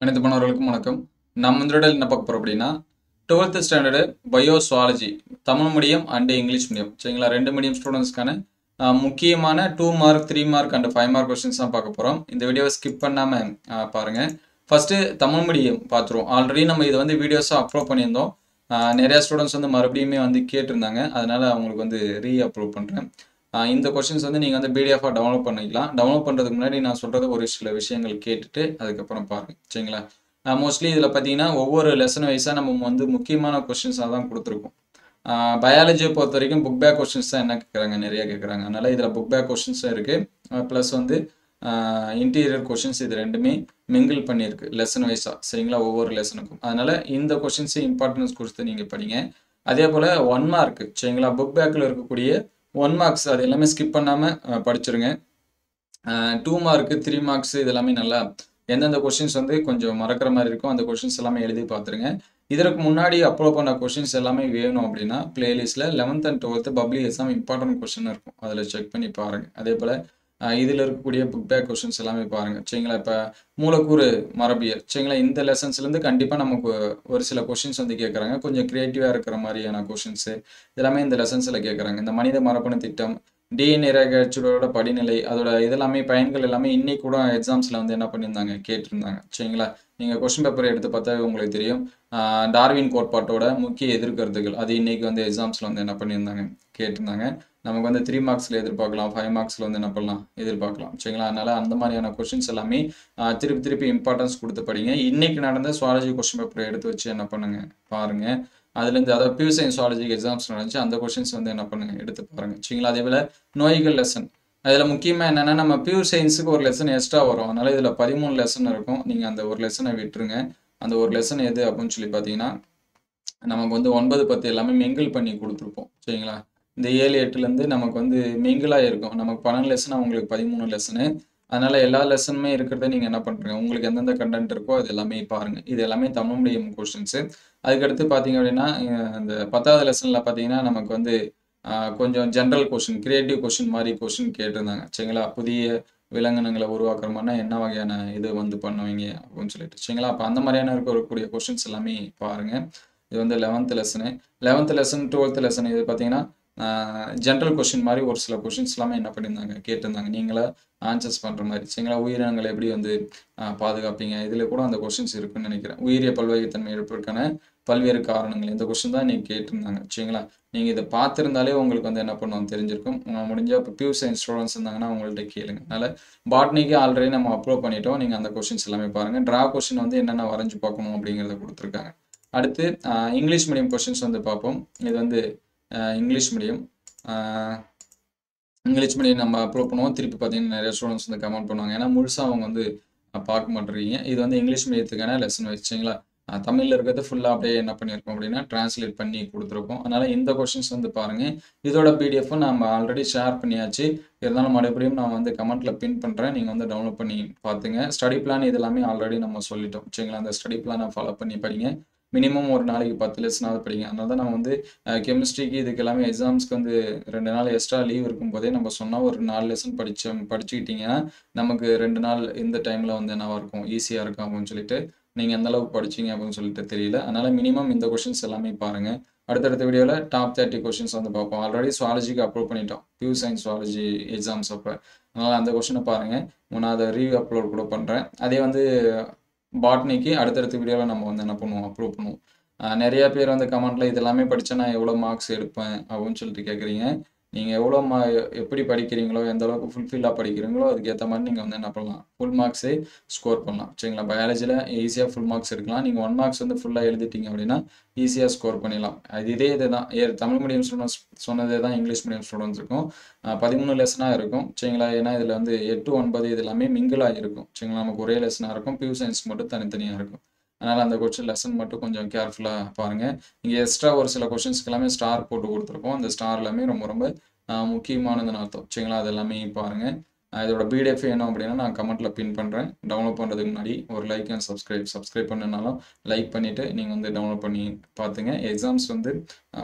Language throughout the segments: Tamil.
அனைத்து மாணவர்களுக்கும் வணக்கம். நம்ம இந்த தடவை என்ன பார்க்க போறோம் அப்படின்னா 12th standard bio zoology Tamil medium and English medium சரிங்களா, ரெண்டு மீடியம் ஸ்டூடெண்ட்ஸ்க்கான முக்கியமான 2 mark 3 mark and 5 mark questions தான் பார்க்க போகிறோம். இந்த வீடியோவை ஸ்கிப் பண்ணாமல் பாருங்கள். ஃபஸ்ட்டு தமிழ் மீடியம் பார்த்துருவோம். ஆல்ரெடி நம்ம இதை வந்து வீடியோஸாக அப்லோட் பண்ணியிருந்தோம். நிறையா ஸ்டூடெண்ட்ஸ் வந்து மறுபடியுமே வந்து கேட்டிருந்தாங்க, அதனால் அவங்களுக்கு வந்து அப்லோட் பண்ணுறேன். இந்த கொஸ்டின்ஸ் வந்து நீங்கள் வந்து பிடிஎஃபாக டவுன்லோட் பண்ணிக்கலாம். டவுன்லோட் பண்ணுறதுக்கு முன்னாடி நான் சொல்கிறது ஒரு சில விஷயங்கள் கேட்டுட்டு அதுக்கப்புறம் பாருங்கள் சரிங்களா. மோஸ்ட்லி இதில் பார்த்தீங்கன்னா ஒவ்வொரு லெசன் வைஸாக நம்ம வந்து முக்கியமான கொஸ்டின்ஸாக தான் கொடுத்துருக்கோம். பயாலஜியை பொறுத்த வரைக்கும் புக் பேக் கொஸ்டின்ஸ் தான் என்ன கேட்குறாங்க, நிறைய கேட்குறாங்க. அதனால் இதில் புக் பேக் கொஸ்டின்ஸும் இருக்குது, ப்ளஸ் வந்து இன்டீரியர் கொஸ்டின்ஸ் இது ரெண்டுமே மிங்கிள் பண்ணியிருக்கு லெசன் வைஸாக சரிங்களா, ஒவ்வொரு லெசனுக்கும். அதனால் இந்த கொஸ்டின்ஸு இம்பார்ட்டன்ஸ் கொடுத்து நீங்கள் படிங்க. அதே போல் 1 மார்க் சரிங்களா, புக் பேக்கில் இருக்கக்கூடிய 1 மார்க்ஸ் அது எல்லாமே ஸ்கிப் பண்ணாமல் படிச்சிருங்க. 2 மார்க்கு 3 மார்க்ஸ் இது எல்லாமே நல்லா எந்தெந்த கொஸ்டின்ஸ் வந்து கொஞ்சம் மறக்கிற மாதிரி இருக்கும் அந்த கொஸ்டின்ஸ் எல்லாமே எழுதி பார்த்துருங்க. இதற்கு முன்னாடி அப்லோட் பண்ண கொஸ்டின்ஸ் எல்லாமே வேணும் அப்படின்னா பிளேலிஸ்ட்டில் 11th and 12th public exam important question இருக்கும், அதில் செக் பண்ணி பாருங்கள். அதே போல் இதில் இருக்கக்கூடிய புக் பேக் கொஸ்டின்ஸ் எல்லாமே பாருங்கள் சரிங்களா. இப்போ மூலக்கூறு மரபியல் சரிங்களா, இந்த லெசன்ஸ்லேருந்து கண்டிப்பாக நமக்கு ஒரு சில கொஸ்டின்ஸ் வந்து கேட்குறாங்க, கொஞ்சம் க்ரியேட்டிவாக இருக்கிற மாதிரியான கொஸ்டின்ஸு எல்லாமே இந்த லெசன்ஸில் கேட்குறாங்க. இந்த மனித மரபணு திட்டம், டிஎன்ஏ ரேகச்சோட படிநிலை, அதோட இதெல்லாமே பயன்கள் எல்லாமே இன்னைக்கு கூட எக்ஸாம்ஸில் வந்து என்ன பண்ணியிருந்தாங்க கேட்டிருந்தாங்க சரிங்களா. நீங்கள் கொஸ்டின் பேப்பரை எடுத்து பார்த்தா உங்களுக்கு தெரியும். டார்வின் கோட்பாட்டோட முக்கிய எதிர்கருத்துகள் அது இன்னைக்கு வந்து எக்ஸாம்ஸில் வந்து என்ன பண்ணியிருந்தாங்க கேட்டிருந்தாங்க. நமக்கு வந்து 3 மார்க்ஸில் எதிர்பார்க்கலாம், 5 மார்க்ஸில் வந்து என்ன பண்ணலாம் எதிர்பார்க்கலாம் சரிங்களா. அதனால் அந்த மாதிரியான கொஸ்டின்ஸ் எல்லாமே திருப்பி இம்பார்ட்டன்ஸ் கொடுத்து படிங்க. இன்னைக்கு நடந்த சுவாலஜி கொஸ்டின் பேப்பரை எடுத்து வச்சு என்ன பண்ணுங்க பாருங்கள். அதுலேருந்து அதாவது பியூ சயின்ஸ் சுவாலஜிக்கு எக்ஸாம்ஸ் நடந்துச்சு, அந்த கொஸ்டின்ஸ் வந்து என்ன பண்ணுங்க எடுத்து பாருங்கள் சரிங்களா. அதே போல் நோய்கள் லெசன் அதில் முக்கியமாக என்னென்னா நம்ம பியூர் சயின்ஸுக்கு ஒரு லெசன் எக்ஸ்ட்ரா வரும், அதனால் இதில் 13 லெசன் இருக்கும். நீங்கள் அந்த ஒரு லெசனை விட்டுருங்க. அந்த ஒரு லெசன் எது அப்படின்னு சொல்லி பார்த்தீங்கன்னா நமக்கு வந்து 9, 10 எல்லாமே மிங்கிள் பண்ணி கொடுத்துருப்போம் சரிங்களா. இந்த 7, 8லேருந்து நமக்கு வந்து மிங்கிளாக இருக்கும். நமக்கு 12 லெசன், அவங்களுக்கு 13 லெசனு. அதனால் எல்லா லெசனுமே இருக்கிறத நீங்கள் என்ன பண்ணுறீங்க, உங்களுக்கு எந்தெந்த கண்டென்ட் இருக்கோ அது எல்லாமே பாருங்கள். இது எல்லாமே தமிழ் மீடியம் கொஸ்டின்ஸு. அதுக்கடுத்து பார்த்தீங்க அப்படின்னா இந்த 10வது லெசனில் பார்த்தீங்கன்னா நமக்கு வந்து கொஞ்சம் ஜென்ரல் கொஸ்டின், கிரியேட்டிவ் கொஸ்டின் மாதிரி கொஸ்டின் கேட்டிருந்தாங்க சரிங்களா. புதிய விலங்கினங்களை உருவாக்குற மாதிரினா என்ன வகையான இது வந்து பண்ணுவீங்க அப்படின்னு சொல்லிட்டு சரிங்களா. அப்போ அந்த மாதிரியான இருக்கக்கூடிய கொஸ்டின்ஸ் எல்லாமே பாருங்கள். இது வந்து 11th lesson. 11th lesson 12th lesson இது பார்த்தீங்கன்னா ஜென்ரல் கொஸ்டின் மாதிரி ஒரு சில கொஸ்டின்ஸ் எல்லாமே என்ன பண்ணியிருந்தாங்க கேட்டிருந்தாங்க, நீங்களே ஆன்சர்ஸ் பண்ணுற மாதிரி சரிங்களா. உயிரினங்களை எப்படி வந்து பாதுகாப்பீங்க, இதில் கூட அந்த கொஸ்டின்ஸ் இருக்குன்னு நினைக்கிறேன். உயிரிய பல்வகைத்தன்மை இழப்பிற்கான பல்வேறு காரணங்கள், இந்த கொஸ்டின் தான் நீங்கள் கேட்டிருந்தாங்க சரிங்களா. நீங்கள் இதை பார்த்துருந்தாலே உங்களுக்கு வந்து என்ன பண்ணுவோம் தெரிஞ்சிருக்கும். முடிஞ்சால் இப்போ பியூ சயின்ஸ் ஸ்டூடெண்ட்ஸ் இருந்தாங்கன்னா அவங்கள்ட்ட கேளுங்க. அதனால் பாட்னிக்கு ஆல்ரெடி நம்ம அப்லோட் பண்ணிட்டோம், நீங்கள் அந்த கொஸ்டின்ஸ் எல்லாமே பாருங்கள். ட்ரா கொஸ்டின் வந்து என்னென்ன வரைஞ்சி பார்க்கணும் அப்படிங்கிறத கொடுத்துருக்காங்க. அடுத்து இங்கிலீஷ் மீடியம் கொஸ்டின்ஸ் வந்து பார்ப்போம். இது வந்து இங்கிலீஷ் மீடியம் நம்ம அப்லோட் பண்ணுவோம். திருப்பி பார்த்தீங்கன்னா நிறைய ஸ்டூடெண்ட்ஸ் வந்து கமெண்ட் பண்ணுவாங்க, ஏன்னா முழுசாக அவங்க வந்து பார்க்க மாட்டேறீங்க. இது வந்து இங்கிலீஷ் மீடியத்துக்கான லெசன் வச்சுங்களா. தமிழில் இருக்கிறது ஃபுல்லாக அப்படியே என்ன பண்ணியிருக்கோம் அப்படின்னா டிரான்ஸ்லேட் பண்ணி கொடுத்துருக்கோம். அதனால் இந்த கொஸ்டின்ஸ் வந்து பாருங்கள். இதோட பிடிஎஃப்பும் நம்ம ஆல்ரெடி ஷேர் பண்ணியாச்சு, இருந்தாலும் மறுபடியும் நான் வந்து கமெண்ட்டில் பின் பண்ணுறேன், நீங்கள் வந்து டவுன்லோட் பண்ணி பார்த்துங்க. ஸ்டடி பிளான் இது எல்லாமே ஆல்ரெடி நம்ம சொல்லிட்டோம் சரிங்களா. அந்த ஸ்டடி பிளானை ஃபாலோ பண்ணி படிங்க. மினிமம் ஒரு நாளைக்கு 10 லெசனாவது படிங்க. அதனால தான் நம்ம வந்து கெமிஸ்ட்ரிக்கு இதுக்கு எல்லாமே எக்ஸாம்ஸ்க்கு வந்து 2 நாள் எக்ஸ்ட்ரா லீவ் இருக்கும்போதே நம்ம சொன்னால் ஒரு 4 லெசன் படிச்சுக்கிட்டிங்கன்னா நமக்கு 2 நாள் இந்த டைமில் வந்து என்னவாக இருக்கும், ஈஸியாக இருக்கும் அப்படின்னு சொல்லிட்டு நீங்கள் எந்த அளவுக்கு படிச்சிங்க அப்படின்னு சொல்லிட்டு தெரியல. அதனால் மினிமம் இந்த கொஸ்டின்ஸ் எல்லாமே பாருங்கள். அடுத்தடுத்த வீடியோவில் டாப் 30 கொஸ்டின்ஸ் வந்து பார்ப்போம். ஆல்ரெடி சுவாலஜிக்கு அப்லோட் பண்ணிட்டோம், பியூ சயின்ஸ் சுவாலஜி எக்ஸாம்ஸ் அப்போ. அதனால் அந்த கொஸ்டினை பாருங்கள். நான் அதை அப்லோட் கூட பண்ணுறேன். அதே வந்து பாட்னிக்கு அடுத்தடுத்த வீடியோவில் நம்ம வந்து என்ன பண்ணுவோம் அப்லோட் பண்ணுவோம். நிறைய பேர் வந்து கமெண்ட்டில் இது எல்லாமே படித்தா நான் எவ்வளோ மார்க்ஸ் எடுப்பேன் அப்படின்னு சொல்லிட்டு கேட்குறீங்க. நீங்கள் எவ்வளோ எப்படி படிக்கிறீங்களோ, எந்த அளவுக்கு ஃபுல்ஃபில்லாக படிக்கிறீங்களோ அதுக்கேற்ற மாதிரி நீங்கள் வந்து என்ன பண்ணலாம், ஃபுல் மார்க்ஸே ஸ்கோர் பண்ணலாம் சரிங்களா. பயாலஜியில் ஈஸியாக ஃபுல் மார்க்ஸ் எடுக்கலாம். நீங்கள் 1 மார்க்ஸ் வந்து ஃபுல்லாக எழுதிட்டீங்க அப்படின்னா ஈஸியாக ஸ்கோர் பண்ணிடலாம். இதே தான் தமிழ் மீடியம் ஸ்டூடெண்ட்ஸ் சொன்னதே தான் இங்கிலீஷ் மீடியம் ஸ்டூடெண்ட்ஸ் இருக்கும். 13 லெசனாக இருக்கும் சரிங்களா. ஏன்னா இதில் வந்து 8, 9 இது எல்லாமே மிங்கிளாக இருக்கும் சரிங்களா. நமக்கு ஒரே லெசனாக இருக்கும், பியூ சயின்ஸ் மட்டும் தனித்தனியாக இருக்கும். அதனால் அந்த கொஸ்டின் லெசன் மட்டும் கொஞ்சம் கேர்ஃபுல்லாக பாருங்கள். இங்கே எக்ஸ்ட்ரா ஒரு சில கொஸ்டின்ஸ்க்கு எல்லாமே ஸ்டார் போட்டு கொடுத்துருப்போம். அந்த ஸ்டார் எல்லாமே ரொம்ப ரொம்ப முக்கியமானதுன்னு அர்த்தம் சரிங்களா. அது எல்லாமே பாருங்கள். இதோட பிடிஎஃப் வேணும் அப்படின்னா நான் கமெண்ட்டில் பின் பண்ணுறேன். டவுன்லோட் பண்ணுறதுக்கு முன்னாடி ஒரு லைக் அண்ட் சப்ஸ்கிரைப் பண்ணனாலும் லைக் பண்ணிவிட்டு நீங்கள் வந்து டவுன்லோட் பண்ணி பார்த்துங்க. எக்ஸாம்ஸ் வந்து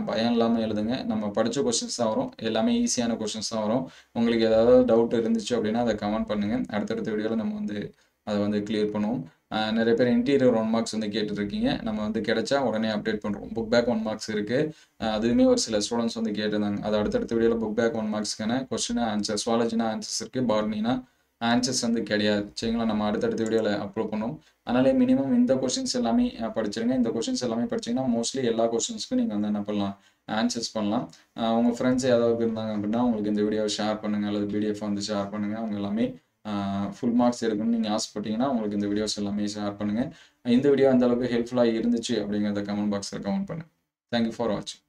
பயம் இல்லாமல் எழுதுங்க. நம்ம படித்த கொஸ்டின்ஸ் தான் வரும், எல்லாமே ஈஸியான கொஸ்டின்ஸ் தான் வரும். உங்களுக்கு ஏதாவது டவுட் இருந்துச்சு அப்படின்னா அதை கமெண்ட் பண்ணுங்கள். அடுத்தடுத்த வீடியோவில் நம்ம வந்து அதை வந்து கிளியர் பண்ணுவோம். நிறைய பேர் இன்டீரியர் 1 மார்க்ஸ் வந்து கேட்டுருக்கீங்க. நம்ம வந்து கிடைச்சா உடனே அப்டேட் பண்ணுறோம். புக் பேக் 1 மார்க்ஸ் இருக்குது. அதுவுமே ஒரு சில ஸ்டூடெண்ட்ஸ் வந்து கேட்டிருந்தாங்க. அது அடுத்தடுத்த வீடியோவில் புக் பேக் 1 மார்க்ஸ்க்கான கொஸ்டின் ஆன்சர், சுவாலஜினா ஆன்சர்ஸ் இருக்குது, பாட்னினா ஆன்சர்ஸ் வந்து கிடையாது. சரிங்களா, நம்ம அடுத்தடுத்த வீடியோவில் அப்லோட் பண்ணுவோம். அதனால மினிமம் இந்த கொஸ்டின்ஸ் எல்லாமே படிச்சிருங்க. இந்த கொஸ்டின்ஸ் எல்லாமே படிச்சிங்கன்னா மோஸ்ட்லி எல்லா கொஸ்டின்ஸ்க்கும் நீங்கள் வந்து என்ன பண்ணலாம், ஆன்சர்ஸ் பண்ணலாம். உங்கள் ஃப்ரெண்ட்ஸ் யாராவது இருந்தாங்க அப்படின்னா உங்களுக்கு இந்த வீடியோவை ஷேர் பண்ணுங்கள், அல்லது பிடிஎஃப் வந்து ஷேர் பண்ணுங்கள். அவங்க எல்லாமே ஃபுல் மார்க்ஸ் எடுக்கணும்னு நீங்கள் ஆசைப்பட்டீங்கன்னா உங்களுக்கு இந்த வீடியோஸ் எல்லாமே ஷேர் பண்ணுங்கள். இந்த வீடியோ அந்த அளவுக்கு ஹெல்ப்ஃபுல்லாக இருந்துச்சு அப்படிங்கிறத கமெண்ட் பாக்ஸில் கமெண்ட் பண்ணுங்கள். தேங்க்யூ ஃபார் வாட்சிங்.